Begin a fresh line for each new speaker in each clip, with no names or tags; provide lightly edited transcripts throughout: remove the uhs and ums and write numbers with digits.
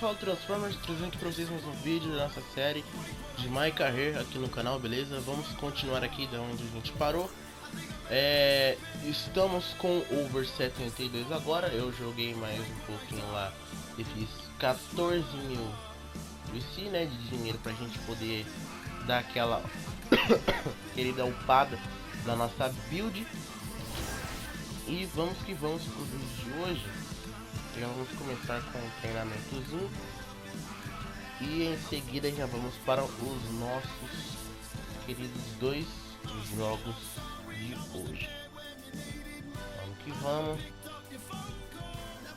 fala Transformers, trazendo aqui pra vocês mais um vídeo da nossa série de Mycarrer aqui no canal, beleza? Vamos continuar aqui da onde a gente parou. Estamos com over 72 agora. Eu joguei mais um pouquinho lá e fiz 14 mil UC, né, de dinheiro pra gente poder dar aquela querida upada na nossa build. E vamos que vamos pro vídeo de hoje. Já vamos começar com um treinamentozinho e em seguida já vamos para os nossos queridos dois jogos de hoje. Vamos que vamos.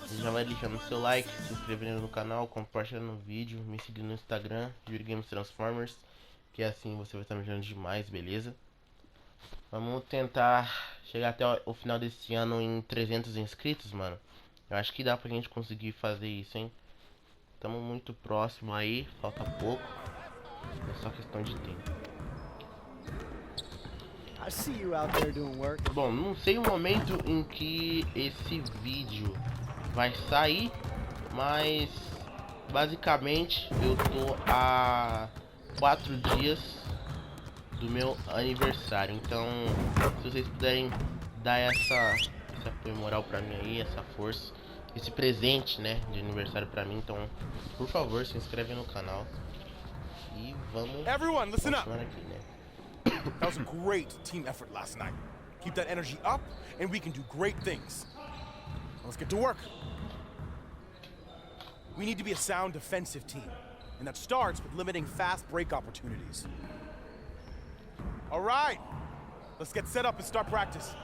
Você já vai deixando seu like, se inscrevendo no canal, compartilhando o vídeo, me seguindo no Instagram, Yuri Transformers, que assim você vai estar me ajudando demais, beleza? Vamos tentar chegar até o final desse ano em 300 inscritos, mano. Eu acho que dá pra gente conseguir fazer isso, hein? Estamos muito próximo aí, falta pouco. É só questão de tempo. Bom, não sei o momento em que esse vídeo vai sair, mas basicamente eu tô há 4 dias do meu aniversário. Então, se vocês puderem dar esse apoio moral pra mim aí, essa força, esse presente, né, de aniversário pra mim, então, por favor, se inscreve no canal e vamos continuar aqui, né?
That was a great team effort last night. Keep that energy up and we can do great things. Let's get to work. We need to be a sound defensive team, and that starts with limiting fast break opportunities. All right, let's get set up and start practice.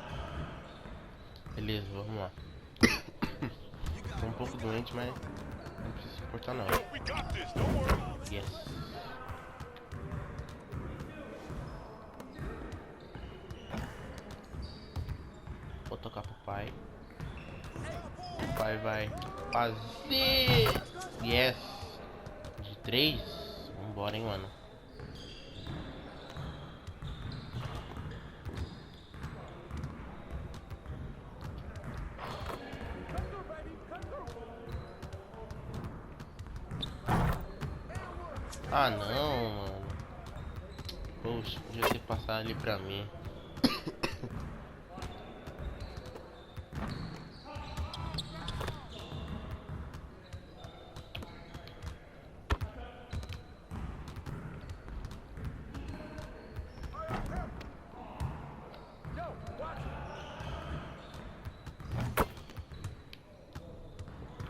Beleza, vamos lá. Tô um pouco doente, mas não precisa se importar não. Yes. Vou tocar pro pai. O pai vai fazer. Yes. De 3. Vambora, hein, mano. Ah, não, mano. Poxa, podia ter passado ali pra mim.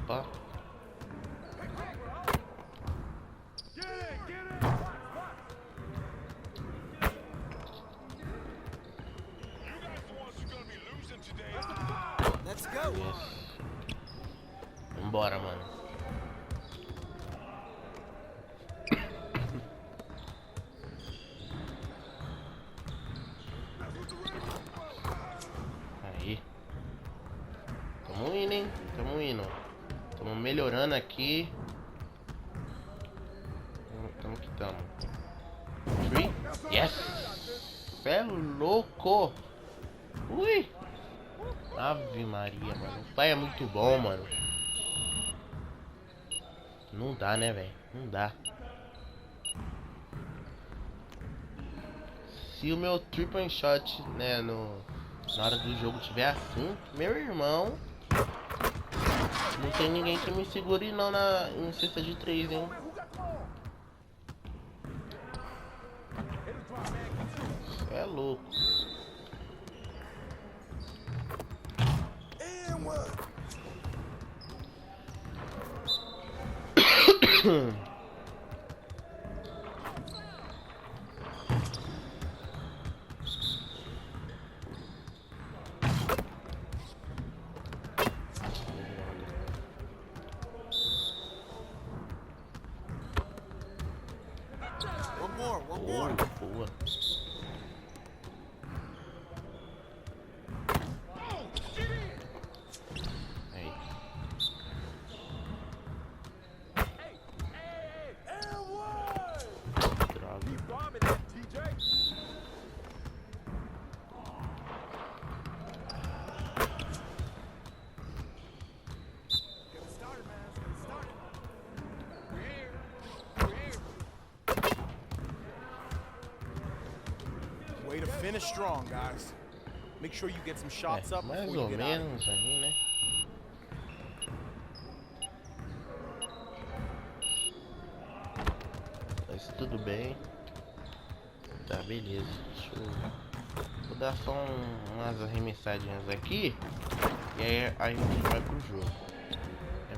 Opa.
Let's go.
Yes. Vambora, mano. Aí. Tamo indo, hein? Tamo indo. Tamo melhorando aqui. Tamo que tamo. 3. Yes! Cê é louco! Ui! Ave Maria, mano. O pai é muito bom, mano. Não dá, né, velho? Não dá. Se o meu triple shot, né, na hora do jogo tiver assim, meu irmão, não tem ninguém que me segure não em cesta de 3, hein? Cê é louco.
One more.
Boa. Aí.
Way to finish strong, guys. Make sure you get some shots up
mais
before
ou
you get out of
menos
here.
aí, né? Mas tudo bem. Tá, beleza. Deixa eu... Vou dar só umas arremessadinhas aqui. E aí a gente vai pro jogo.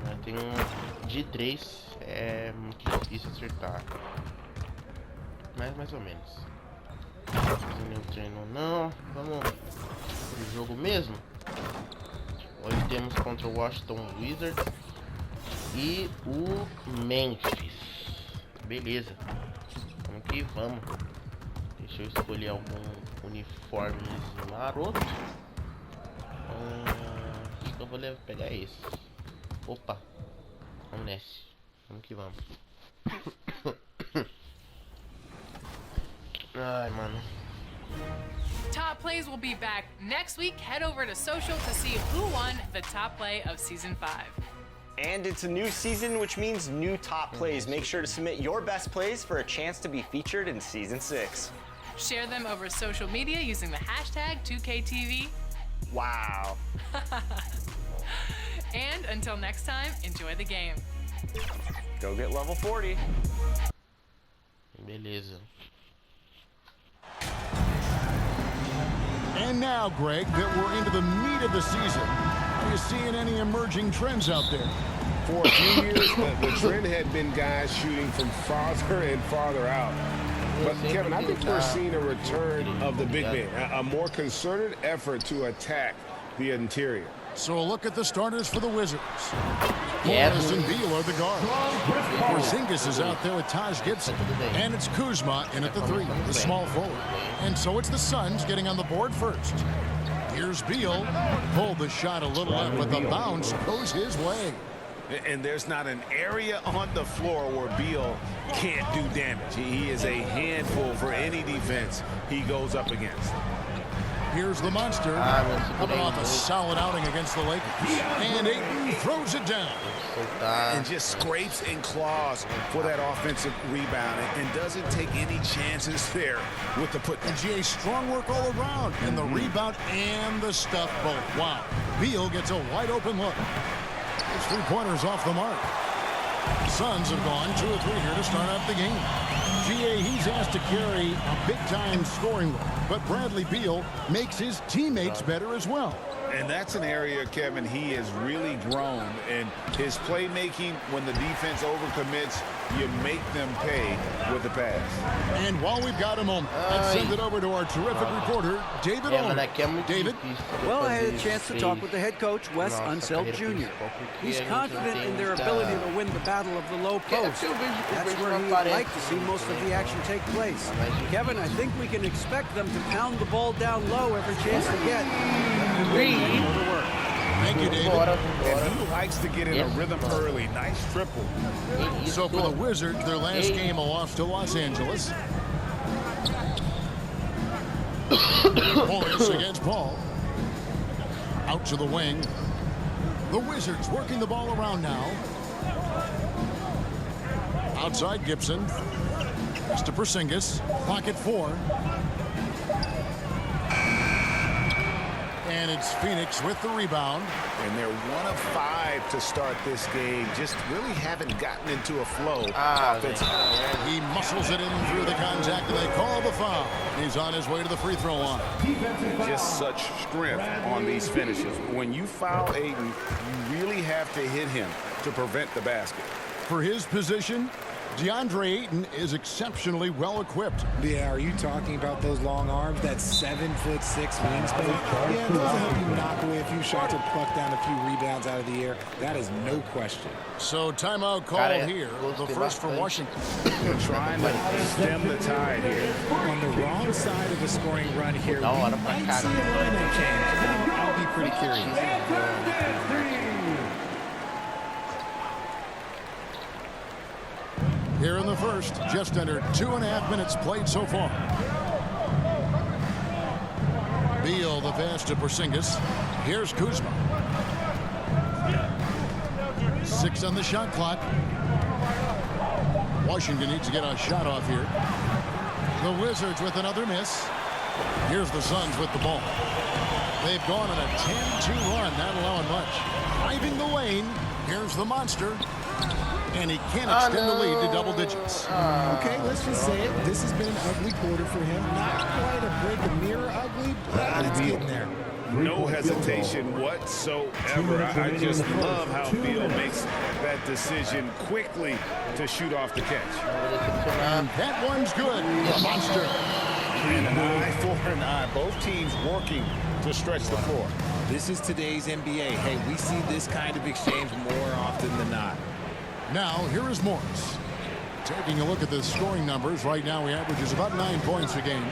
Mas tem um de 3, é muito difícil acertar. Mas mais ou menos. Sem nenhum treino não. Vamos pro jogo mesmo. Hoje temos contra o Washington Wizards e o Memphis. Beleza. Vamos que vamos. Deixa eu escolher algum uniforme maroto. Acho que eu vou pegar esse. Opa. Vamos nesse. Vamos que vamos. Ai, mano.
Top Plays will be back next week. Head over to social to see who won the top play of Season 5.
And it's a new season, which means new top plays. Make sure to submit your best plays for a chance to be featured in Season 6.
Share them over social media using the hashtag 2KTV.
Wow.
And until next time, enjoy the game.
Go get level 40.
Beleza.
And now, Greg, that we're into the meat of the season, are you seeing any emerging trends out there?
For a few years, the trend had been guys shooting from farther and farther out. But, Kevin, I think we're seeing a return of the big man, a more concerted effort to attack the interior.
So a look at the starters for the Wizards.
Yeah.
Morris and Beal are the guards. Porzingis is out there with Taj Gibson. And it's Kuzma in at the 3, the small forward. And so it's the Suns getting on the board first. Here's Beal. Pulled the shot a little up, but the bounce goes his way.
And there's not an area on the floor where Beal can't do damage. He is a handful for any defense he goes up against.
Here's the monster, coming off a solid outing against the Lakers. And Ayton throws it down.
And just scrapes and claws for that offensive rebound and doesn't take any chances there with the put.
And GA, strong work all around. And the rebound and the stuff both. Wow. Beal gets a wide open look. His 3-pointers off the mark. Suns have gone 2 or 3 here to start out the game. GA, he's asked to carry a big-time scoring role, but Bradley Beal makes his teammates better as well.
And that's an area, Kevin, he has really grown. And his playmaking, when the defense overcommits, you make them pay with the pass.
And while we've got a moment, let's send it over to our terrific reporter, David Owen. David?
Well, I had a chance to talk with the head coach, Wes Unseld Jr. He's confident in their ability to win the battle of the low post. That's where he would like to see most of the action take place. Kevin, I think we can expect them to pound the ball down low every chance they get.
Thank you, David.
And he likes to get in a rhythm early. Nice triple.
So for the Wizards, their last game, a loss to Los Angeles. Morris against Paul. Out to the wing. The Wizards working the ball around now. Outside Gibson. It's to Porzingis. Pocket 4. And it's Phoenix with the rebound.
And they're 1 of 5 to start this game. Just really haven't gotten into a flow.
He muscles it in through the contact, and they call the foul. He's on his way to the free throw line.
Just such strength on these finishes. When you foul Ayton, you really have to hit him to prevent the basket.
For his position, DeAndre Ayton is exceptionally well equipped.
Yeah, are you talking about those long arms, that 7'6" wingspan? Yeah, those will help you knock away a few shots or pluck down a few rebounds out of the air. That is no question.
So timeout call here, the first for Washington.
They're trying to stem the tide here.
On the wrong side of the scoring run here, we might see a lineup change. I'll be pretty curious.
Here in the first, just under 2.5 minutes played so far. Beal, the pass to Porzingis. Here's Kuzma. 6 on the shot clock. Washington needs to get a shot off here. The Wizards with another miss. Here's the Suns with the ball. They've gone on a 10-2 run, not allowing much. Driving the lane. Here's the monster. And he can't extend the lead to double digits.
Okay, let's just say it. This has been an ugly quarter for him. Not quite a break a mirror ugly, but it's getting there.
No hesitation whatsoever. I just love how Beal makes that decision quickly to shoot off the catch.
That one's good. The monster.
And an eye for an eye. Both teams working to stretch the floor.
This is today's NBA. Hey, we see this kind of exchange more often than not.
Now, here is Morris. Taking a look at the scoring numbers, right now he averages about 9 points a game.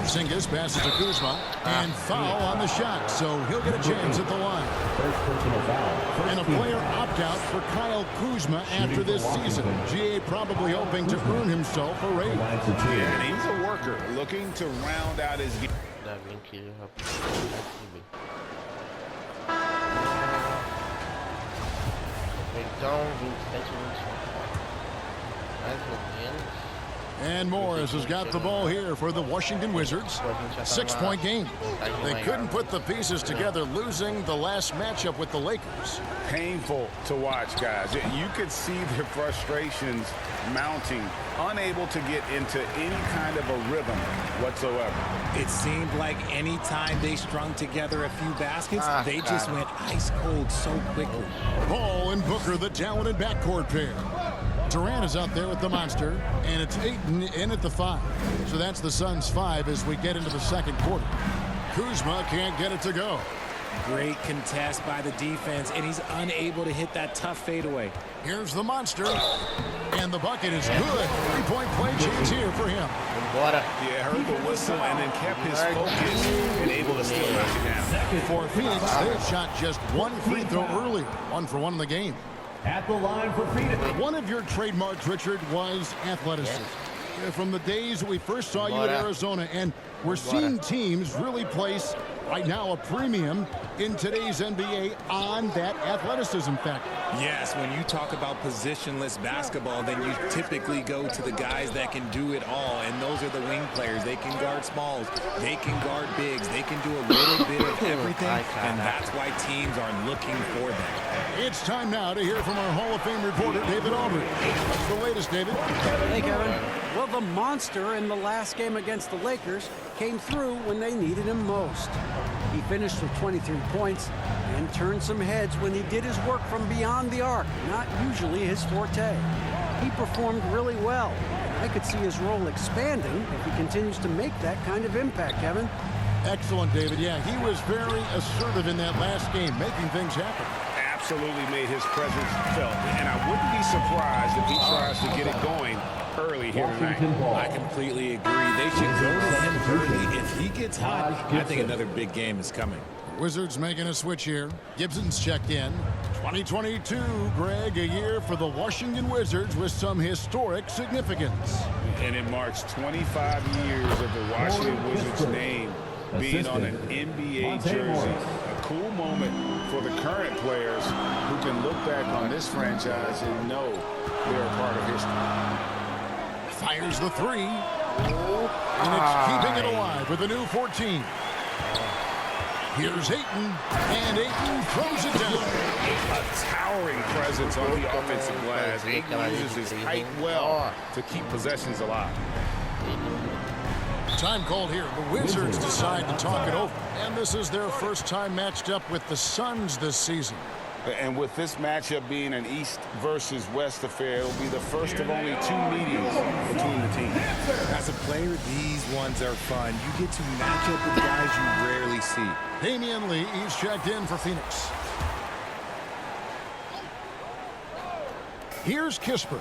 Porzingis passes to Kuzma, and foul on the shot, so he'll get a chance at the line. And a player opt-out for Kyle Kuzma after this season. GA probably hoping to earn himself a raise.
Yeah, and he's a worker looking to round out his game.
And Morris has got the ball here for the Washington Wizards. 6-point game. They couldn't put the pieces together, losing the last matchup with the Lakers.
Painful to watch, guys. You could see their frustrations mounting, unable to get into any kind of a rhythm whatsoever.
It seemed like any time they strung together a few baskets, they just went ice cold so quickly.
Ball and Booker, the talented backcourt pair. Durant is out there with the monster, and it's Ayton in at the 5. So that's the Suns' 5 as we get into the second quarter. Kuzma can't get it to go.
Great contest by the defense, and he's unable to hit that tough fadeaway.
Here's the monster, and the bucket is good. 3-point play chance here for him.
Yeah, heard the whistle and then kept his focus and able to still knock it down.
For Phoenix, they've shot just one free throw earlier, 1 for 1 in the game.
At the line for Phoenix.
One of your trademarks, Richard, was athleticism. From the days we first saw you at Arizona, and we're seeing teams really place, right now, a premium in today's NBA on that athleticism factor.
Yes, when you talk about positionless basketball, then you typically go to the guys that can do it all, and those are the wing players. They can guard smalls, they can guard bigs, they can do a little bit of everything, and that's why teams are looking for them.
It's time now to hear from our Hall of Fame reporter, David Aldridge. What's the latest, David?
Hey, Kevin. Well, the monster in the last game against the Lakers came through when they needed him most. He finished with 23 points and turned some heads when he did his work from beyond the arc, not usually his forte. He performed really well. I could see his role expanding if he continues to make that kind of impact, Kevin.
Excellent, David. Yeah, he was very assertive in that last game, making things happen.
Absolutely made his presence felt, and I wouldn't be surprised if he tries to get it going early here tonight.
I completely agree. They should go to him early. If he gets hot, I think another big game is coming.
Wizards making a switch here. Gibson's checked in. 2022, Greg, a year for the Washington Wizards with some historic significance.
And it marks 25 years of the Washington Wizards' name being on an NBA jersey. A cool moment for the current players who can look back on this franchise and know they're a part of history.
Fires the 3. And it's keeping it alive with a new 14. Here's Ayton, and Ayton throws it down.
A towering presence on the offensive glass. Ayton uses his height well to keep possessions alive.
Time called here. The Wizards decide to talk it over. And this is their first time matched up with the Suns this season.
And with this matchup being an East versus West affair, it'll be the first of only 2 meetings between the teams.
As a player, these ones are fun. You get to match up with guys you rarely see.
Damian Lee is checked in for Phoenix. Here's Kispert.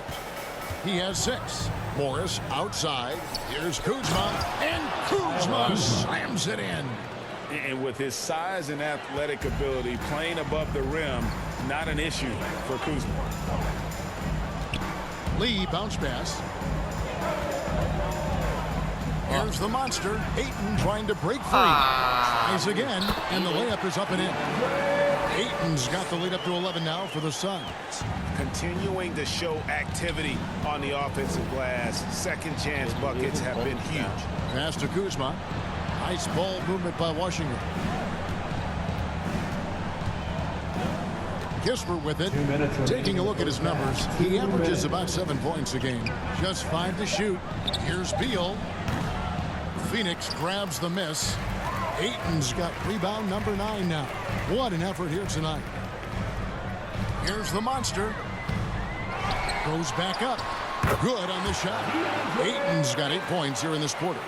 He has 6. Morris outside. Here's Kuzma. And Kuzma slams it in.
And with his size and athletic ability, playing above the rim, not an issue for Kuzma.
Lee bounce pass. Here's the monster. Ayton trying to break free. Tries again, and the layup is up and in. Ayton's got the lead up to 11 now for the Suns.
Continuing to show activity on the offensive glass. Second chance buckets have been huge.
Pass to Kuzma. Nice ball movement by Washington. Kispert with it. Taking a look at his numbers, he averages about 7 points a game. Just 5 to shoot. Here's Beal. Phoenix grabs the miss. Ayton's got rebound number 9 now. What an effort here tonight. Here's the monster. Goes back up. Good on the shot. Ayton's got 8 points here in this quarter.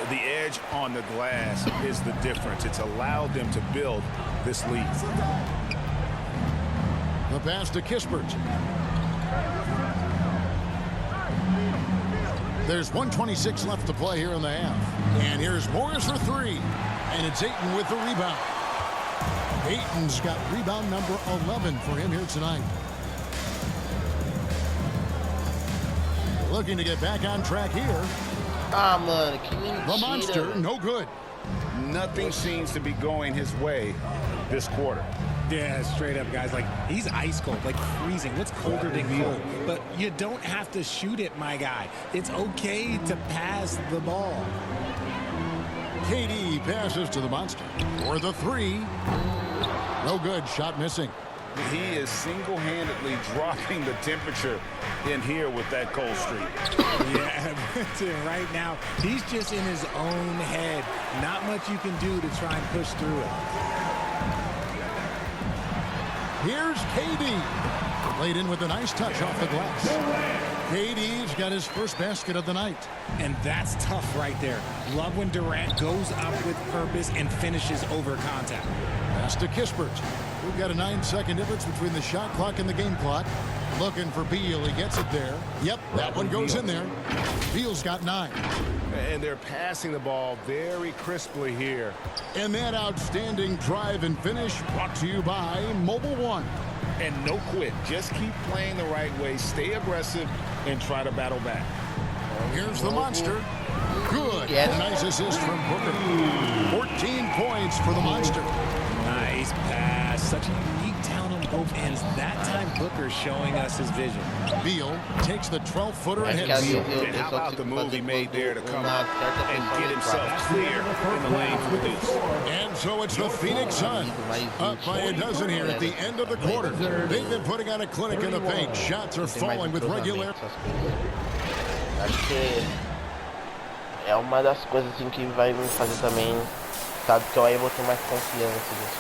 The edge on the glass is the difference. It's allowed them to build this lead.
The pass to Kispert. There's 1:26 left to play here in the half. And here's Morris for 3. And it's Ayton with the rebound. Ayton's got rebound number 11 for him here tonight. Looking to get back on track here. The monster, no good.
Nothing seems to be going his way this quarter.
Yeah, straight up, guys. Like, he's ice cold, like freezing. What's colder than cold? But you don't have to shoot it, my guy. It's okay to pass the ball.
KD passes to the monster for the 3. No good. Shot missing.
He is single-handedly dropping the temperature in here with that cold streak.
Yeah, that's it. Right now, he's just in his own head. Not much you can do to try and push through it.
Here's KD. Laid in with a nice touch off the glass. KD's got his first basket of the night.
And that's tough right there. Love when Durant goes up with purpose and finishes over contact.
Pass to Kispert. We've got a 9-second difference between the shot clock and the game clock. Looking for Beal. He gets it there. Yep, that one goes in there. Beal's got 9.
And they're passing the ball very crisply here.
And that outstanding drive and finish brought to you by Mobile One.
And no quit. Just keep playing the right way. Stay aggressive and try to battle back.
Here's the monster. Good. Nice assist from Booker. 14 points for the monster.
Nice pass. Such a unique talent on both ends. That time Booker showing us his vision.
Beal takes the 12-footer and hits.
And how about the move he made there to come out and get himself clear in the lane to produce.
And so it's the Phoenix Suns up by a dozen here at the end of the quarter. They've been putting on a clinic in the paint. Shots are falling with regularity.
Acho que é uma das coisas assim que vai me fazer também, sabe, que eu aí vou ter mais confiança nisso.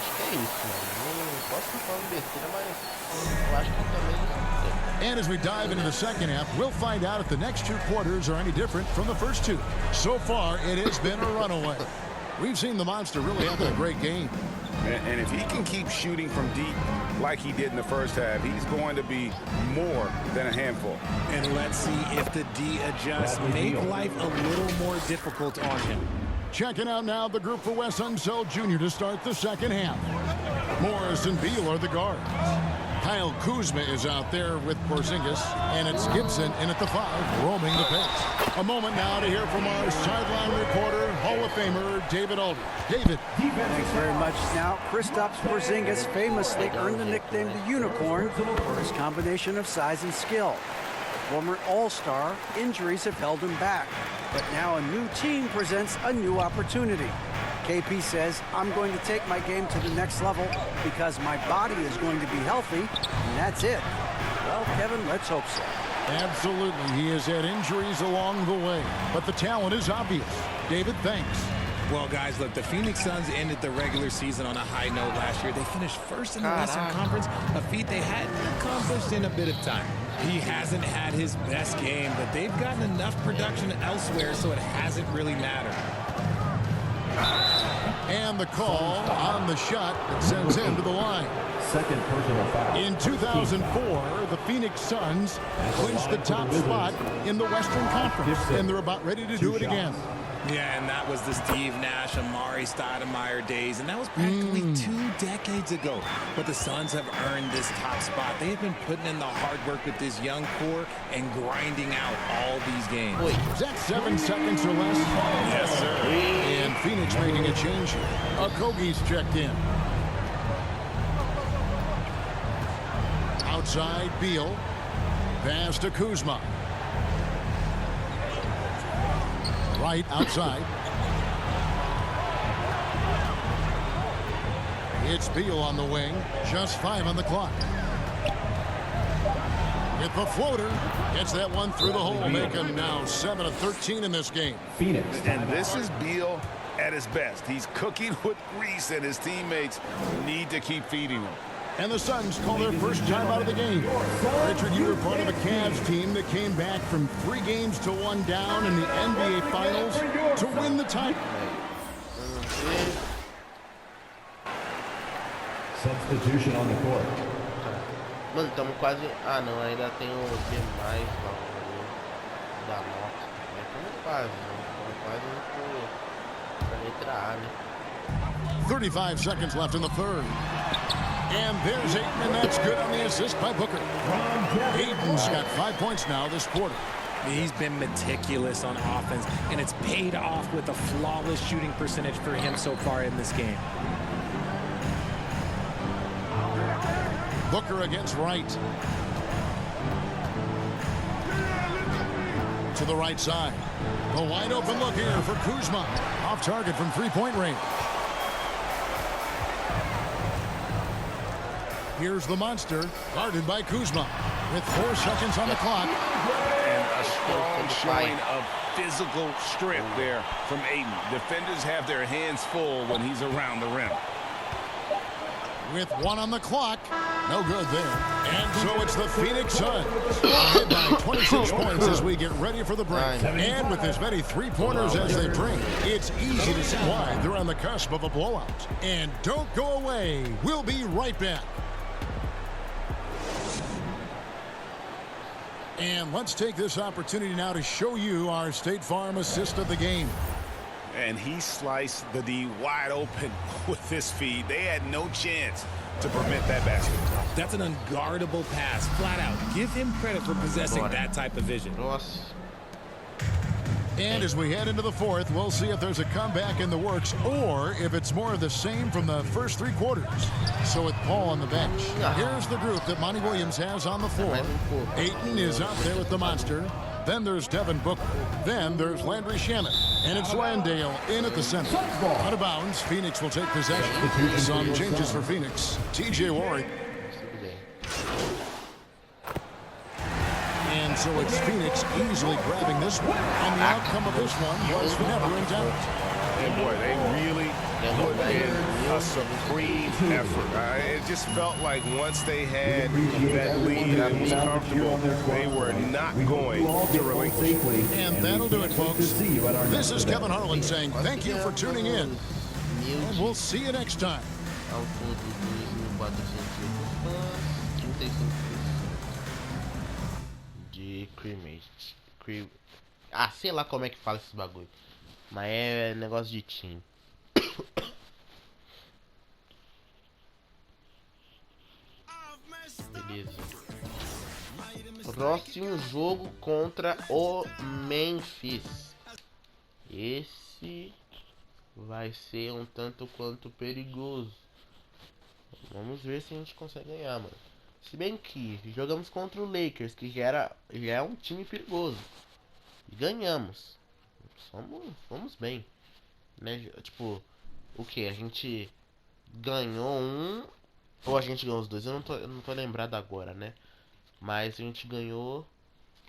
Acho que é isso, mano. Não posso estar falando besteira, mas eu acho que também.
And as we dive into the second half, we'll find out if the next 2 quarters are any different from the first 2. So far, it has been a runaway. We've seen the monster really having a great game.
And if he can keep shooting from deep like he did in the first half, he's going to be more than a handful.
And let's see if the D adjusts. Make life a little more difficult on him.
Checking out now the group for Wes Unseld Jr. to start the second half. Morris and Beal are the guards. Kyle Kuzma is out there with Porzingis, and it's Gibson in at the 5, roaming the pace. A moment now to hear from our sideline reporter, Hall of Famer David Aldridge. David.
Thanks very much. Now, Kristaps Porzingis famously earned the nickname the Unicorn for his combination of size and skill. Former All-Star, injuries have held him back, but now a new team presents a new opportunity. KP says, I'm going to take my game to the next level because my body is going to be healthy, and that's it. Well, Kevin, let's hope so.
Absolutely. He has had injuries along the way, but the talent is obvious. David, thanks.
Well, guys, look, the Phoenix Suns ended the regular season on a high note last year. They finished first in the Western Conference, a feat they hadn't accomplished in a bit of time. He hasn't had his best game, but they've gotten enough production elsewhere, so it hasn't really mattered.
And the call on the shot that sends him to the line.
Second personal foul.
In 2004, the Phoenix Suns clinched the top spot in the Western Conference, and they're about ready to do it again.
Yeah, and that was the Steve Nash, Amari Stoudemire days, and that was practically 2 decades ago. But the Suns have earned this top spot. They have been putting in the hard work with this young core and grinding out all these games.
Is that 7 seconds or less?
Yes, sir.
And Phoenix making a change here. Okogie's checked in. Outside, Beal. Pass to Kuzma. Right outside. It's Beal on the wing. Just 5 on the clock. With the floater. Gets that one through the hole. Make him now 7 of 13 in this game.
Phoenix.
And this is Beal at his best. He's cooking with grease, and his teammates need to keep feeding him.
And the Suns call their first time out of the game. Richard, you were part of a Cavs team that came back from 3 games to 1 down in the NBA Finals to win the title.
Substitution on the court.
Mano, estamos quase... Ah, não, ainda tem o demais lá da moto. Mas estamos quase, né? Estamos quase pra letra A, né?
35 seconds left in the third. And there's Ayton, and that's good on the assist by Booker. Ayton's got 5 points now this quarter.
He's been meticulous on offense, and it's paid off with a flawless shooting percentage for him so far in this game.
Booker against Wright. To the right side. A wide open look here for Kuzma. Off target from 3-point range. Here's the monster, guarded by Kuzma. With 4 seconds on the clock.
And a strong showing of physical strength there from Ayton. Defenders have their hands full when he's around the rim.
With 1 on the clock. No good there. And so it's the Phoenix Suns. Ahead by 26 points as we get ready for the break. And with as many 3-pointers as they bring, it's easy to see why they're on the cusp of a blowout. And don't go away. We'll be right back. And let's take this opportunity now to show you our State Farm assist of the game.
And he sliced the D wide open with this feed. They had no chance to prevent that basket.
That's an unguardable pass, flat out. Give him credit for possessing that type of vision.
And as we head into the fourth, we'll see if there's a comeback in the works or if it's more of the same from the first 3 quarters. So with Paul on the bench, here's the group that Monty Williams has on the floor. Ayton is out there with the monster. Then there's Devin Booker. Then there's Landry Shamet. And it's Landale in at the center. Out of bounds, Phoenix will take possession. Some changes for Phoenix. TJ Warren. And so it's Phoenix easily grabbing this one. And the outcome of this one was never in doubt.
And boy, they really put in a supreme effort. It just felt like once they had that lead and was comfortable, they were not going to relinquish.
And that'll do it, folks. This is Kevin Harlan saying thank you for tuning in. And we'll see you next time.
Ah, sei lá como é que fala esses bagulho. Mas é negócio de time. Beleza. Próximo jogo contra o Memphis. Esse vai ser um tanto quanto perigoso. Vamos ver se a gente consegue ganhar, mano. Se bem que jogamos contra o Lakers, que já é um time perigoso. E ganhamos. Fomos bem. Né? Tipo, o que? A gente ganhou um... Ou a gente ganhou os dois? Eu não tô lembrado agora, né? Mas a gente ganhou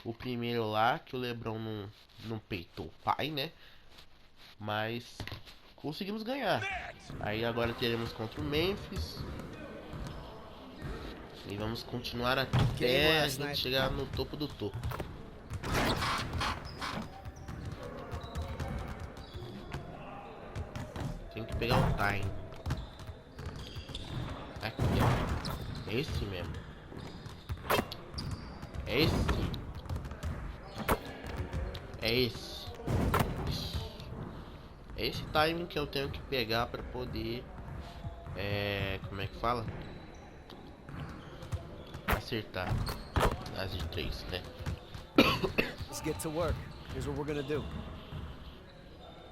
o primeiro lá, que o LeBron não peitou o pai, né? Mas conseguimos ganhar. Aí agora teremos contra o Memphis. E vamos continuar até a gente chegar no topo do topo. Tem que pegar o time. Aqui, ó. É esse mesmo. É esse. É esse. É esse timing que eu tenho que pegar para poder, como é que fala? Acertar as de 3, né?
Let's get to work. Here's what we're gonna do.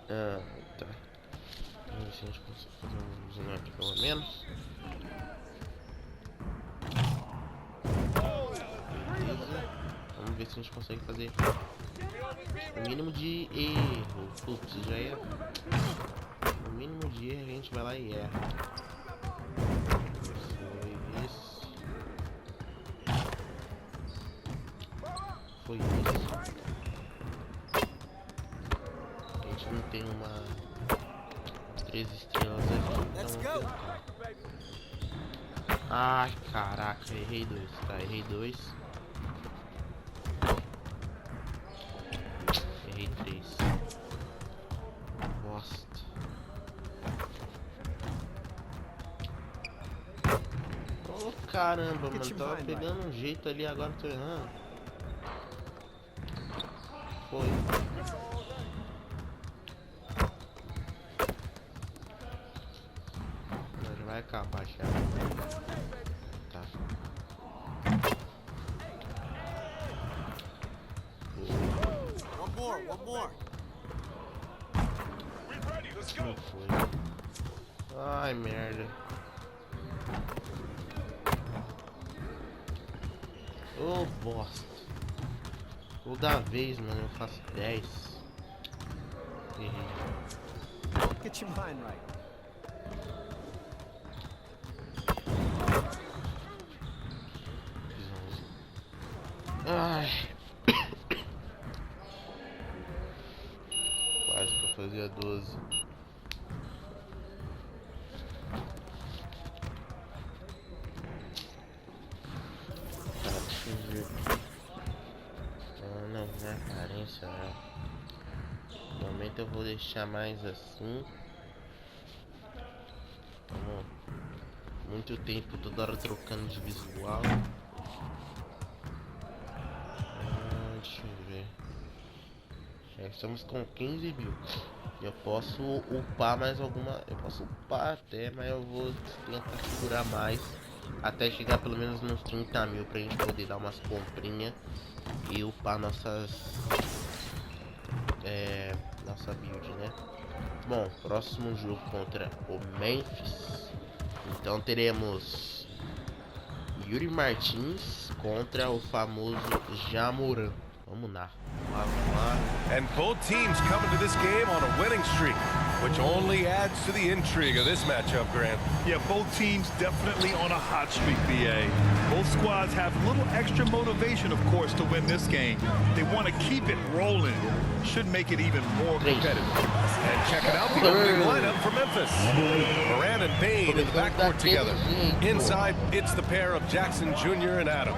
Tá. Vamos ver se a gente consegue fazer um snap pelo menos. Beleza. Vamos ver se a gente consegue fazer o mínimo de erro. Putz, já é. O mínimo de erro a gente vai lá e erra. Foi isso. A gente não tem uma 3 estrelas aqui. Então ai, caraca, errei 2. Tá, errei 2. Errei 3. Bosta. Oh, caramba, mano. Tava pegando um jeito ali, agora tô errando. Foi. Já vai acabar já. Tá.
One more.
Não foi. Ai, merda. Ô, bosta. Toda vez, mano, eu faço 10. Errei.
Get your mind right.
Ai. Quase que eu fazia 12. Tá, deixa eu ver. Não é aparência, não. No momento eu vou deixar mais assim. Vamos. Muito tempo, toda hora trocando de visual. Deixa eu ver. Já estamos com 15 mil. Eu posso upar mais alguma. Eu posso upar até, mas eu vou tentar segurar mais. Até chegar pelo menos nos 30 mil pra gente poder dar umas comprinhas e upar nossas. Nossa build, né? Bom, próximo jogo contra o Memphis. Então teremos Yuri Martins contra o famoso Morant. Vamos lá. Vamos lá.
And both teams coming to this game on a winning streak, which only adds to the intrigue of this matchup, Grant.
Yeah, both teams definitely on a hot streak, BA. Both squads have a little extra motivation, of course, to win this game. They want to keep it rolling. Should make it even more competitive.
And checking out the opening lineup for Memphis. Morant and Payne in the backcourt together. Inside, it's the pair of Jackson Jr. and Adams.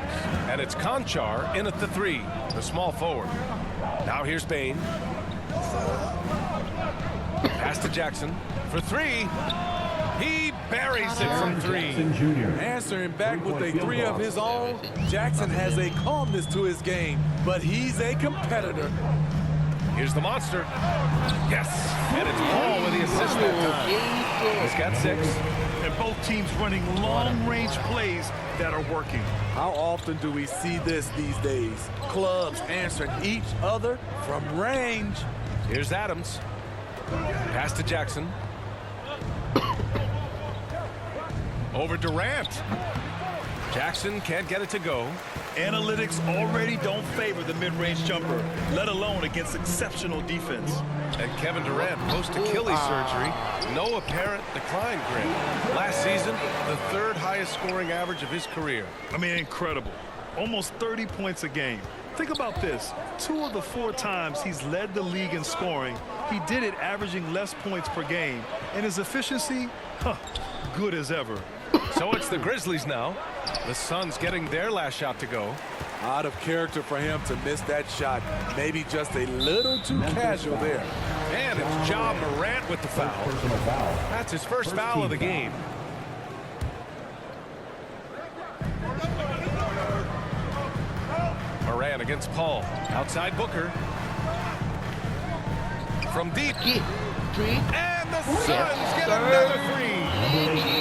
And it's Conchar in at the 3, the small forward. Now here's Payne. Pass to Jackson for 3. He buries it from 3.
Answering back with a 3 of his own, Jackson has a calmness to his game, but he's a competitor.
Here's the monster. Yes, and it's Paul with the assist that time. He's got 6.
And both teams running long-range plays that are working.
How often do we see this these days? Clubs answering each other from range.
Here's Adams. Pass to Jackson. Over Durant. Jackson can't get it to go.
Analytics already don't favor the mid-range jumper, let alone against exceptional defense.
And Kevin Durant post-Achilles surgery. No apparent decline, Grant. Last season, the 3rd highest scoring average of his career.
I mean, incredible. Almost 30 points a game. Think about this. 2 of the 4 times he's led the league in scoring, he did it averaging less points per game. And his efficiency, good as ever.
So it's the Grizzlies now. The Suns getting their last shot to go.
Out of character for him to miss that shot. Maybe just a little too casual there.
And it's Ja Morant with the foul. That's his first foul of the game. Morant against Paul. Outside Booker. From deep.
3.
And the Suns get another three.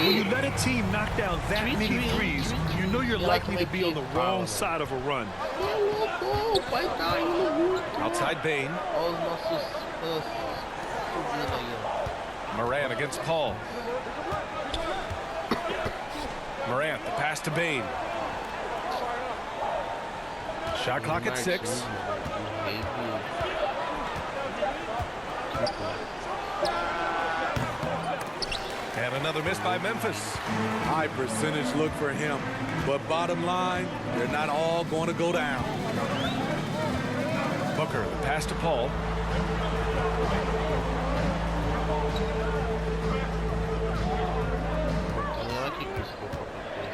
When you let a team knock down that many threes, you know you're likely to be on the wrong side of a run.
Outside Bain. Morant against Paul. Morant, the pass to Bain. Shot clock at 6. And another miss by Memphis.
High percentage look for him. But bottom line, they're not all going to go down.
Booker, the pass to Paul.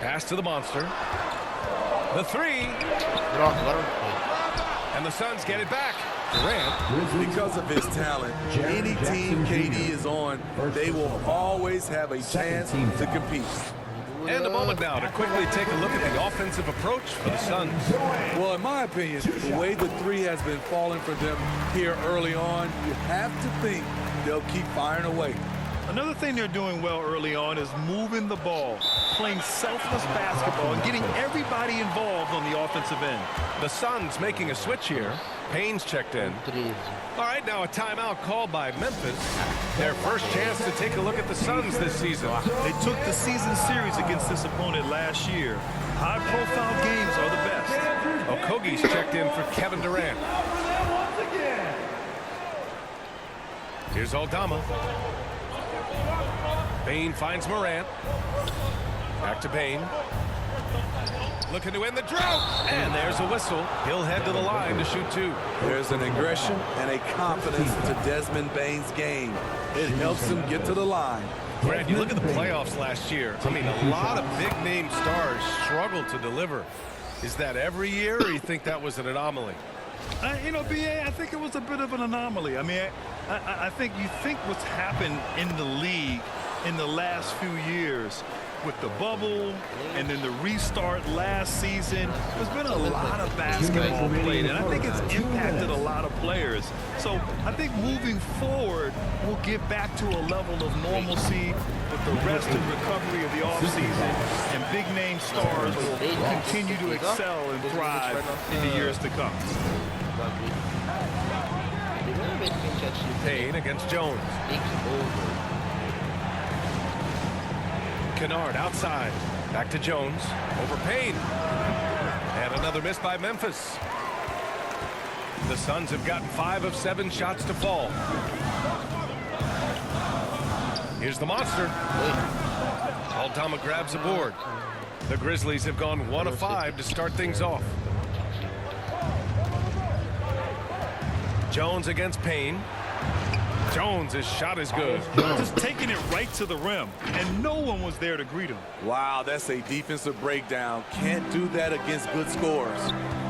Pass to the monster. The 3. And the Suns get it back.
Durant, because of his talent, any team KD is on, they will always have a chance to compete.
And a moment now to quickly take a look at the offensive approach for the Suns.
Well, in my opinion, the way the 3 has been falling for them here early on, you have to think they'll keep firing away.
Another thing they're doing well early on is moving the ball, playing selfless basketball, and getting everybody involved on the offensive end.
The Suns making a switch here. Payne's checked in. All right, now a timeout called by Memphis. Their first chance to take a look at the Suns this season.
They took the season series against this opponent last year. High-profile games are the best.
Okogie's checked in for Kevin Durant. Here's Aldama. Bain finds Morant. Back to Bain. Looking to end the drought. And there's a whistle. He'll head to the line to shoot 2.
There's an aggression and a confidence to Desmond Bain's game. It helps him get to the line.
Brad, you look at the playoffs last year. I mean, a lot of big-name stars struggled to deliver. Is that every year, or you think that was an anomaly?
You know, B.A., I think it was a bit of an anomaly. I mean, I think you think what's happened in the league in the last few years with the bubble and then the restart last season, there's been a lot of basketball played, and I think it's impacted a lot of players. So I think moving forward, we'll get back to a level of normalcy with the rest and recovery of the offseason, and big-name stars will continue to excel and thrive in the years to come.
Payne against Jones. Kennard outside. Back to Jones. Over Payne. And another miss by Memphis. The Suns have gotten 5 of 7 shots to fall. Here's the monster. Aldama grabs a board. The Grizzlies have gone 1 of 5 to start things off. Jones against Payne. Jones' shot is good.
Just taking it right to the rim, and no one was there to greet him.
Wow, that's a defensive breakdown. Can't do that against good scores.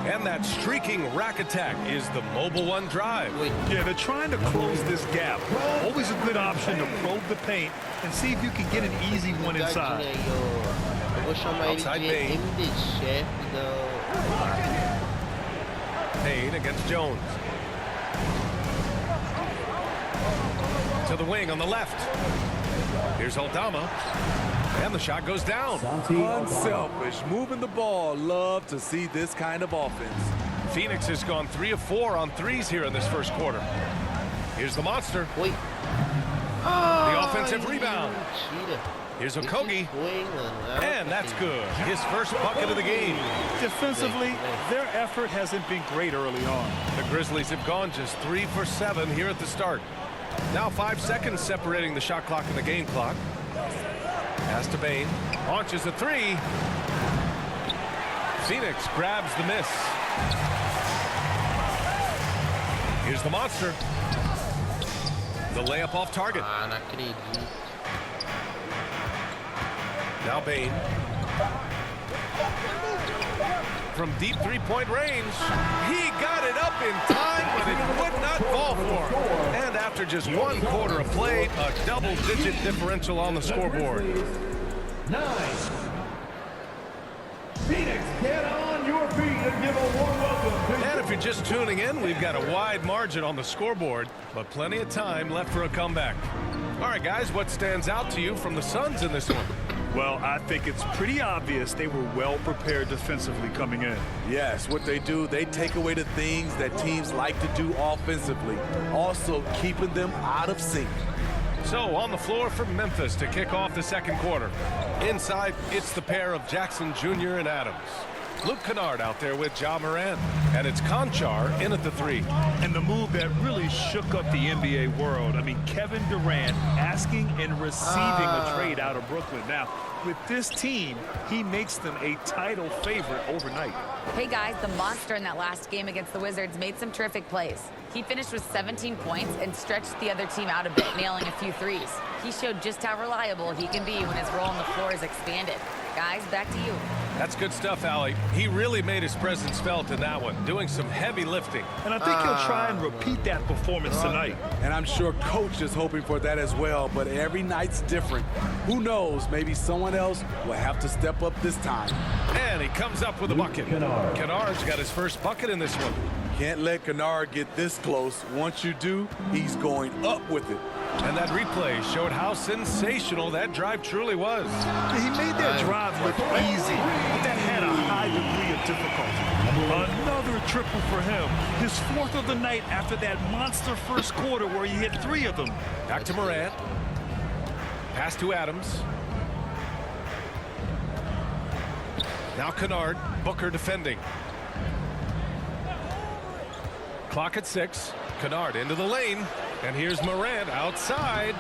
And that streaking rack attack is the Mobile One drive.
Yeah, they're trying to close this gap. Always a good option to probe the paint and see if you can get an easy one inside.
Outside Payne. Payne against Jones. To the wing on the left. Here's Aldama. And the shot goes down.
Unselfish, moving the ball. Love to see this kind of offense.
Phoenix has gone 3 of 4 on threes here in this first quarter. Here's the monster. The offensive rebound. Here's Okogie. And that's good. His first bucket of the game.
Defensively, their effort hasn't been great early on.
The Grizzlies have gone just 3 for 7 here at the start. Now 5 seconds separating the shot clock and the game clock. Pass to Bain. Launches a 3. Phoenix grabs the miss. Here's the monster. The layup off target. Now Bain. From deep three-point range. He got it up in time, but it would not fall for him. And after just 1 quarter of play, a double-digit differential on the scoreboard.
9. Phoenix, get on your
And if you're just tuning in, we've got a wide margin on the scoreboard, but plenty of time left for a comeback. All right, guys, what stands out to you from the Suns in this one?
Well, I think it's pretty obvious they were well prepared defensively coming in.
Yes, what they do, they take away the things that teams like to do offensively, also keeping them out of sync.
So on the floor for Memphis to kick off the second quarter. Inside, it's the pair of Jackson Jr. and Adams. Luke Kennard out there with Ja Morant, and it's Conchar in at the 3.
And the move that really shook up the NBA world. I mean, Kevin Durant asking and receiving a trade out of Brooklyn. Now, with this team, he makes them a title favorite overnight.
Hey guys, the monster in that last game against the Wizards made some terrific plays. He finished with 17 points and stretched the other team out a bit, nailing a few threes. He showed just how reliable he can be when his role on the floor is expanded. Guys, back to you.
That's good stuff, Allie. He really made his presence felt in that one, doing some heavy lifting.
And I think he'll try and repeat that performance tonight.
And I'm sure Coach is hoping for that as well, but every night's different. Who knows, maybe someone else will have to step up this time.
And he comes up with a bucket. Kennard's got his first bucket in this one.
Can't let Kennard get this close. Once you do, he's going up with it.
And that replay showed how sensational that drive truly was.
He made that drive look easy, but that had a high degree of difficulty. Another triple for him. His 4th of the night after that monster first quarter where he hit 3 of them.
Back to Morant. Pass to Adams. Now Kennard. Booker defending. Clock at 6. Kennard into the lane. And here's Morant outside.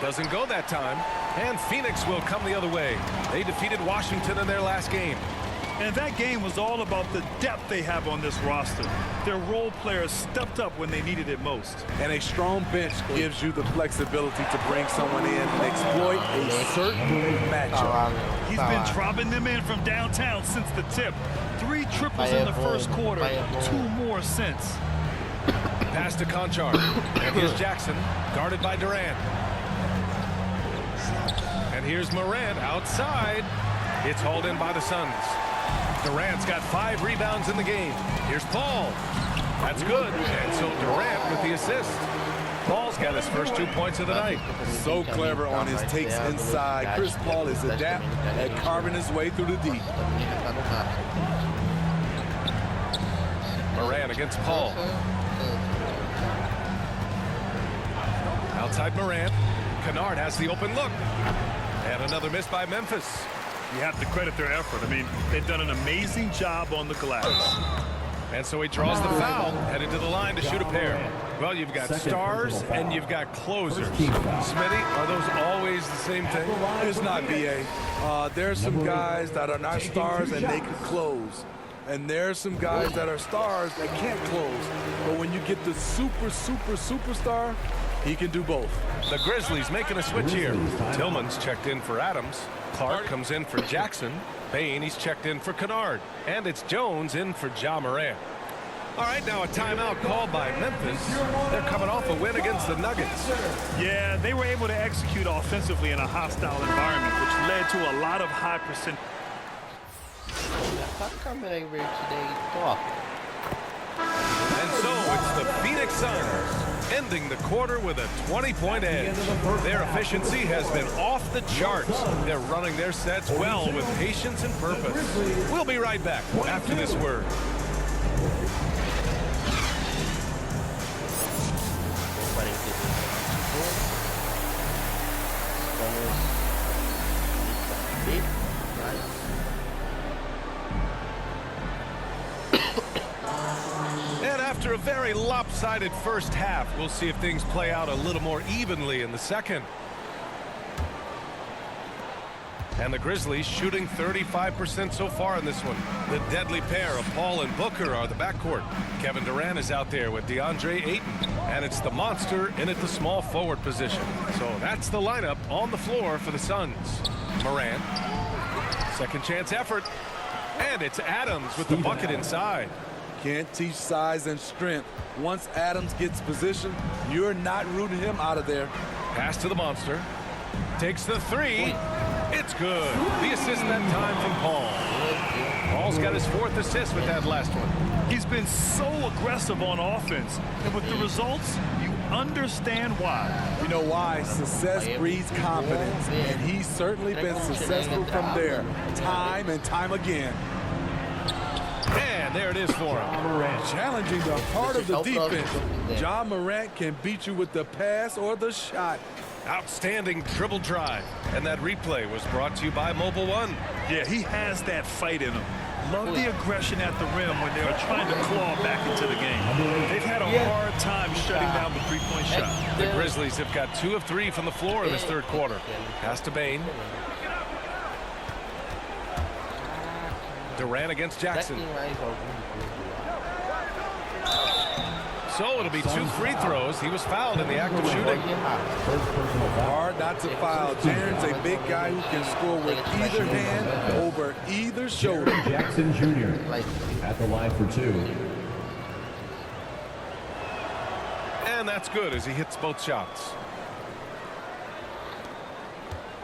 Doesn't go that time. And Phoenix will come the other way. They defeated Washington in their last game.
And that game was all about the depth they have on this roster. Their role players stepped up when they needed it most.
And a strong bench gives you the flexibility to bring someone in and exploit a certain matchup.
He's been dropping them in from downtown since the tip. 3 triples in the first quarter, 2 more since.
Pass to Conchar. And here's Jackson, guarded by Durant. And here's Morant outside. It's hauled in by the Suns. Durant's got 5 rebounds in the game. Here's Paul. That's good. And so Durant with the assist. Paul's got his first 2 points of the night.
So clever on his takes inside. Chris Paul is adept at carving his way through the deep.
Morant against Paul. Outside Morant. Kennard has the open look. And another miss by Memphis.
You have to credit their effort. I mean, they've done an amazing job on the glass.
And so he draws the foul, headed to the line to shoot a pair. Well, you've got stars and you've got closers. Smitty, are those always the same thing?
It's not, B.A. There's some guys that are not stars and they can close. And there's some guys that are stars that can't close. But when you get the superstar, he can do both.
The Grizzlies making a switch here. Tillman's checked in for Adams. Clark comes in for Jackson. Bain, he's checked in for Kennard. And it's Jones in for Ja Morant. All right, now a timeout called by Memphis. They're coming off a win against the Nuggets.
Yeah, they were able to execute offensively in a hostile environment, which led to a lot of high percent.
And so it's the Phoenix Suns ending the quarter with a 20-point edge. Their efficiency has been off the charts. They're running their sets well with patience and purpose. We'll be right back after this word. After a very lopsided first half, we'll see if things play out a little more evenly in the second. And the Grizzlies shooting 35% so far in this one. The deadly pair of Paul and Booker are the backcourt. Kevin Durant is out there with DeAndre Ayton. And it's the monster in at the small forward position. So that's the lineup on the floor for the Suns. Morant. Second chance effort. And it's Adams with the bucket inside.
Can't teach size and strength. Once Adams gets position, you're not rooting him out of there.
Pass to the monster. Takes the 3. It's good. The assist that time from Paul. Paul's got his 4th assist with that last one.
He's been so aggressive on offense, and with the results, you understand why.
You know why? Success breeds confidence, and he's certainly been successful from there, time and time again.
And there it is for him.
Challenging the heart of the defense. Ja Morant can beat you with the pass or the shot.
Outstanding dribble drive. And that replay was brought to you by Mobile One.
Yeah, he has that fight in him. Love the aggression at the rim when they are trying to claw back into the game. They've had a hard time shutting down the three-point shot.
The Grizzlies have got 2 of 3 from the floor in this 3rd quarter. Pass to Bain. Durant against Jackson. So it'll be 2 free throws. He was fouled in the act of shooting.
Hard not to foul. Jaren's a big guy who can score with either hand over either shoulder.
Jackson Jr. at the line for 2.
And that's good as he hits both shots.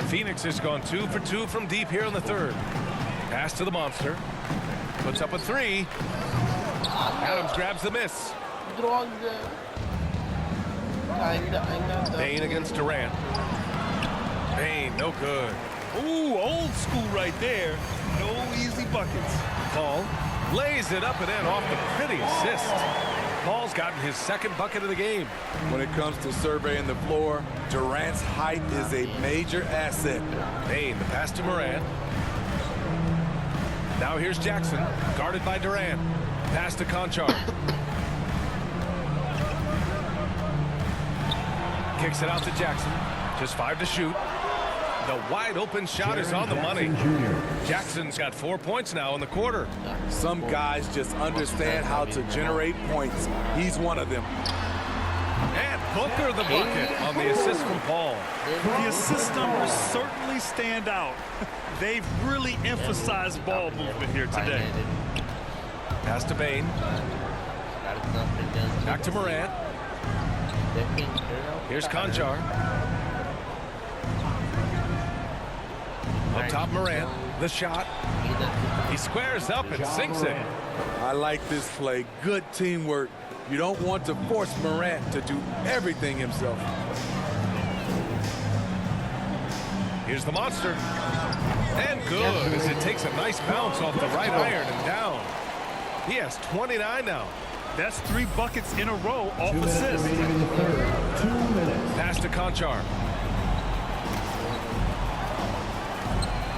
Phoenix has gone 2 for 2 from deep here in the 3rd. Pass to the monster. Puts up a 3. Adams grabs the miss. Bain against Durant. Bain, no good.
Ooh, old school right there. No easy buckets.
Paul lays it up and in off the pretty assist. Paul's gotten his 2nd bucket of the game.
When it comes to surveying the floor, Durant's height is a major asset.
Bain, the pass to Morant. Now here's Jackson, guarded by Durant. Pass to Contra. Kicks it out to Jackson. Just 5 to shoot. The wide open shot is on the money. Jackson's got 4 points now in the quarter.
Some guys just understand how to generate points. He's one of them.
And Booker the bucket on the assist from Paul.
The assist numbers certainly stand out. They've really emphasized ball movement here today.
Pass to Bain. Back to Morant. Here's Conchar. Up top Morant. The shot. He squares up and sinks it.
I like this play. Good teamwork. You don't want to force Morant to do everything himself.
Here's the monster. And good as it takes a nice bounce off the right iron and down. He has 29 now.
That's 3 buckets in a row off assists.
2 minutes.
Pass to Conchar.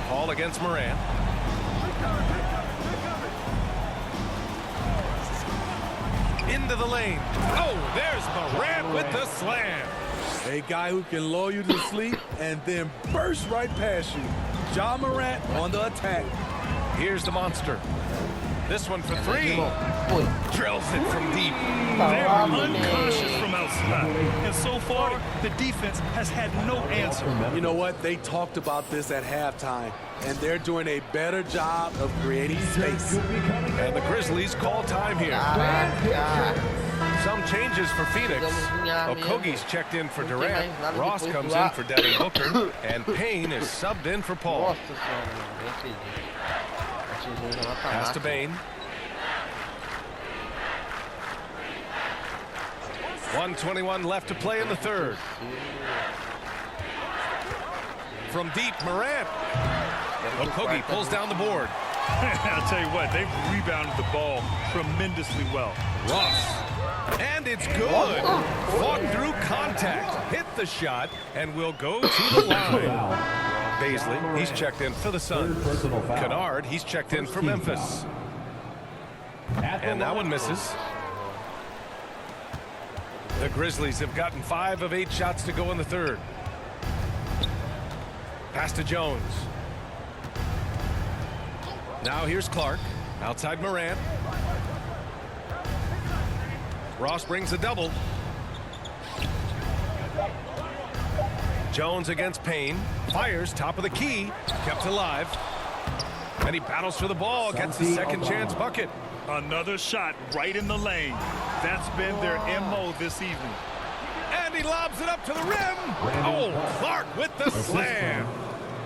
Paul against Morant. Into the lane. Oh, there's Morant with the slam.
A guy who can lull you to sleep and then burst right past you. Ja Morant on the attack.
Here's the monster. This one for 3. Drills it from deep.
They're unconscious from outside. And so far, the defense has had no answer.
You know what? They talked about this at halftime, and they're doing a better job of creating space.
And the Grizzlies call time here. Some changes for Phoenix. Okogie's checked in for Durant. Ross comes in for Devin Booker. And Payne is subbed in for Paul. Pass to Bain. 1:21 left to play in the 3rd. From deep, Morant. Okogie pulls down the board.
I'll tell you what, they've rebounded the ball tremendously well.
Ross. And it's good. Fought through contact. Hit the shot and will go to the line. Baisley, he's checked in for the Suns. Kennard, he's checked in for Memphis. And that one misses. The Grizzlies have gotten 5 of 8 shots to go in the 3rd. Pass to Jones. Now here's Clark. Outside Morant. Ross brings a double. Jones against Payne. Fires top of the key. Kept alive. And he battles for the ball. Gets the second chance bucket.
Another shot right in the lane. That's been their MO this evening.
And he lobs it up to the rim. Oh, Clark with the slam.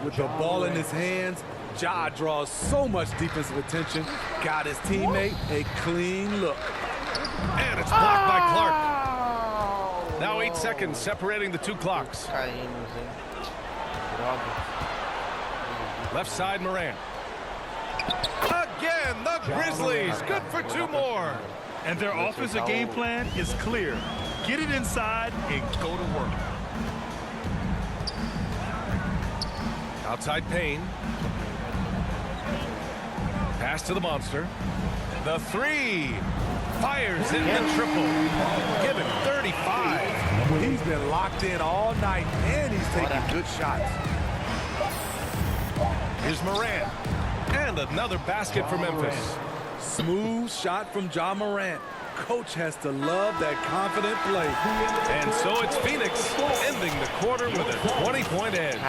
With the ball in his hands, Ja draws so much defensive attention. Got his teammate a clean look.
And it's blocked by Clark. Now 8 seconds separating the 2 clocks. Left side, Morant. Again, the Grizzlies. Good for 2 more.
And their offensive game plan is clear. Get it inside and go to work.
Outside Payne. Pass to the monster. The 3. Fires in the triple. Give him 35.
He's been locked in all night, and he's taking good shots.
Here's Morant. And another basket for Memphis.
Smooth shot from Ja Morant. Coach has to love that confident play.
And so it's Phoenix ending the quarter with a 20-point edge.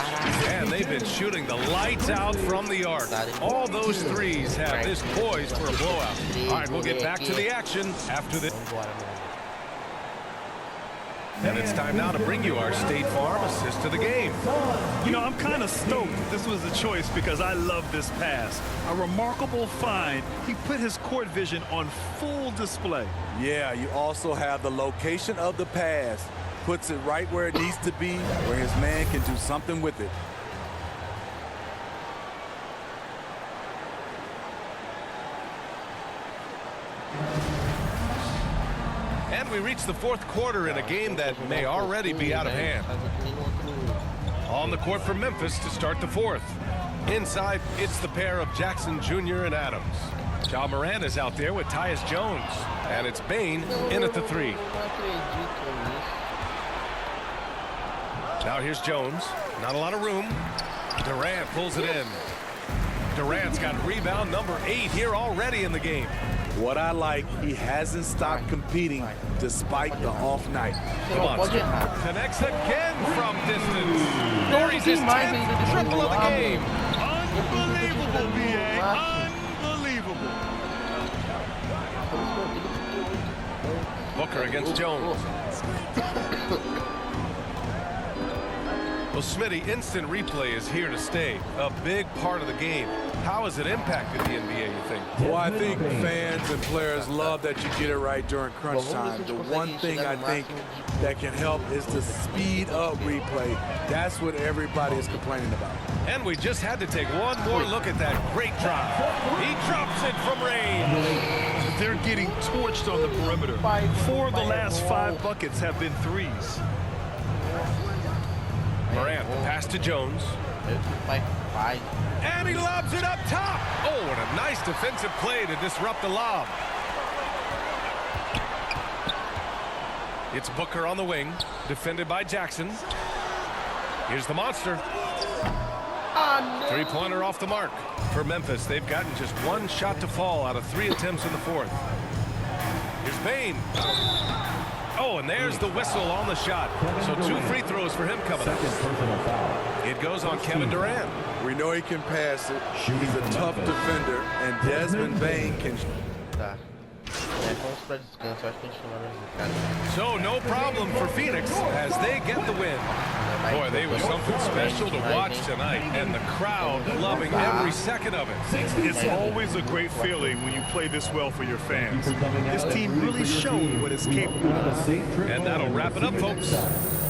And they've been shooting the lights out from the arc. All those threes have this poised for a blowout. All right, we'll get back to the action after this. And it's time now to bring you our State Farm assist to the game.
You know, I'm kind of stoked this was the choice because I love this pass. A remarkable find. He put his court vision on full display.
Yeah, you also have the location of the pass. Puts it right where it needs to be, where his man can do something with it.
And we reach the 4th quarter in a game that may already be out of hand. On the court for Memphis to start the 4th. Inside, it's the pair of Jackson Jr. and Adams. Ja Morant is out there with Tyus Jones. And it's Bane in at the 3. Now here's Jones. Not a lot of room. Durant pulls it in. Durant's got rebound number 8 here already in the game.
What I like, he hasn't stopped competing despite the off night.
The monster connects again from distance. There's his 10th triple of the game.
Unbelievable, B.A. Unbelievable.
Booker against Jones. Well, Smitty, instant replay is here to stay. A big part of the game. How has it impacted the NBA, you think?
Well, I think fans and players love that you get it right during crunch time. The one thing I think that can help is the speed up replay. That's what everybody is complaining about.
And we just had to take one more look at that great drop. He drops it from range.
They're getting torched on the perimeter. 4 of the last 5 buckets have been threes.
Morant, the pass to Jones. And he lobs it up top. Oh, and a nice defensive play to disrupt the lob. It's Booker on the wing, defended by Jackson. Here's the monster. 3-pointer off the mark. For Memphis, they've gotten just 1 shot to fall out of 3 attempts in the 4th. Here's Bane. Oh, and there's the whistle on the shot. So 2 free throws for him coming up. It goes on Kevin Durant.
We know he can pass it. He's a tough defender, and Desmond Bane can.
So no problem for Phoenix as they get the win. Boy, they were something special to watch tonight, and the crowd loving every second of it.
It's always a great feeling when you play this well for your fans. This team really showed what it's capable of.
And that'll wrap it up, folks.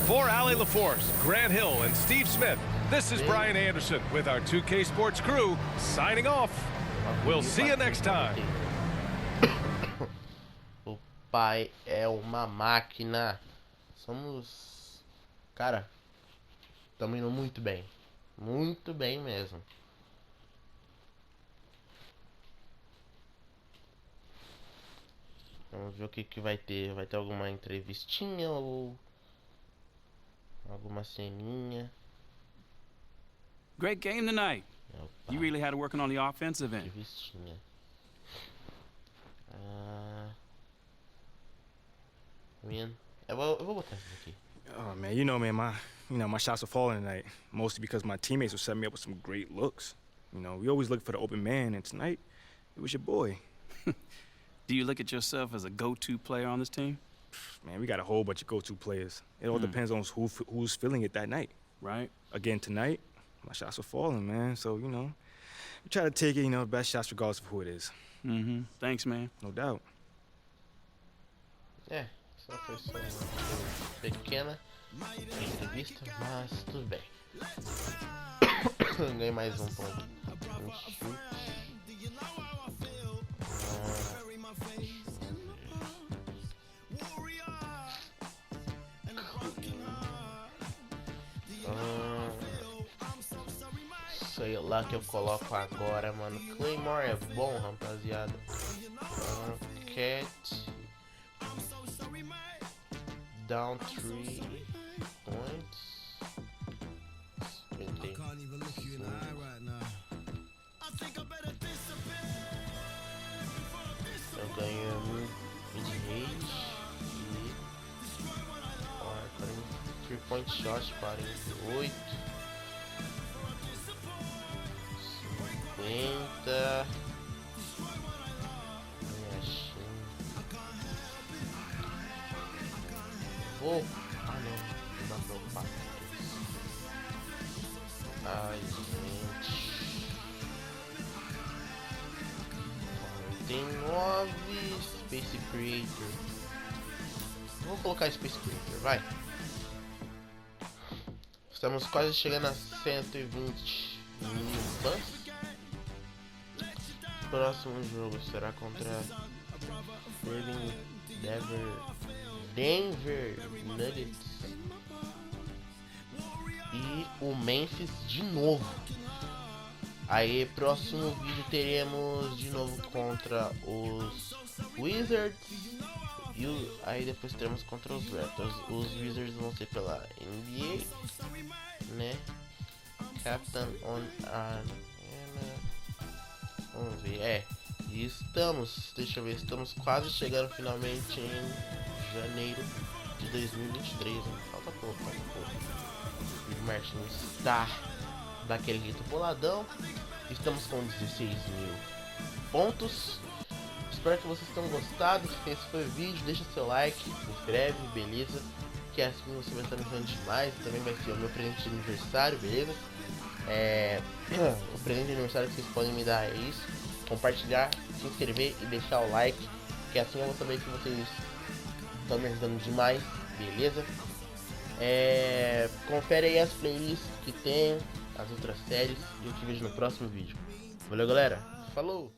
For Allie LaForce, Grant Hill, and Steve Smith, this is Brian Anderson with our 2K Sports crew signing off. We'll see you next time.
O pai é uma máquina. Somos... Cara, estamos indo muito bem. Muito bem mesmo. Vamos ver o que vai ter. Vai ter alguma entrevistinha ou alguma ceninha.
Great game tonight.
Opa.
You really had it working on the offensive end.
Entrevistinha. Eu vou botar isso aqui.
Oh man, you know, man, my shots are falling tonight, mostly because my teammates were setting me up with some great looks. You know, we always look for the open man, and tonight it was your boy.
Do you look at yourself as a go-to player on this team?
Man, we got a whole bunch of go-to players. It all depends on who's feeling it that night.
Right.
Again, tonight, my shots are falling, man. So, you know, we try to take it, the best shots regardless of who it is.
Mm-hmm. Thanks, man.
No doubt.
Só foi só uma pequena entrevista, mas tudo bem. Ganhei mais um ponto. Um chute. Sei lá que eu coloco agora, mano. Claymore é bom, rapaziada. Cat down 3 points. Eu ganho mid-range e 3-point shot 48. 50. Oh, não dá pra upar. Ai, gente. 49. Space Creator. Vou colocar Space Creator, vai. Estamos quase chegando a 120 mil fãs. O próximo jogo será contra Denver Nuggets e o Memphis de novo. Aí próximo vídeo teremos de novo contra os Wizards e aí depois teremos contra os Raptors. Os Wizards vão ser pela NBA, né? Captain on vamos ver, e estamos, deixa eu ver, estamos quase chegando finalmente em janeiro de 2023, hein? Falta pouco. O Martins está daquele jeito boladão. Estamos com 16 mil pontos. Espero que vocês tenham gostado. Se esse foi o vídeo, deixa seu like, se inscreve, beleza? Que assim você vai estar me ajudando demais. Também vai ser o meu presente de aniversário, beleza? O presente de aniversário que vocês podem me dar é isso: compartilhar, se inscrever e deixar o like, que assim eu vou saber que vocês estão me ajudando demais, beleza? Confere aí as playlists que tem, as outras séries, e eu te vejo no próximo vídeo. Valeu, galera, falou!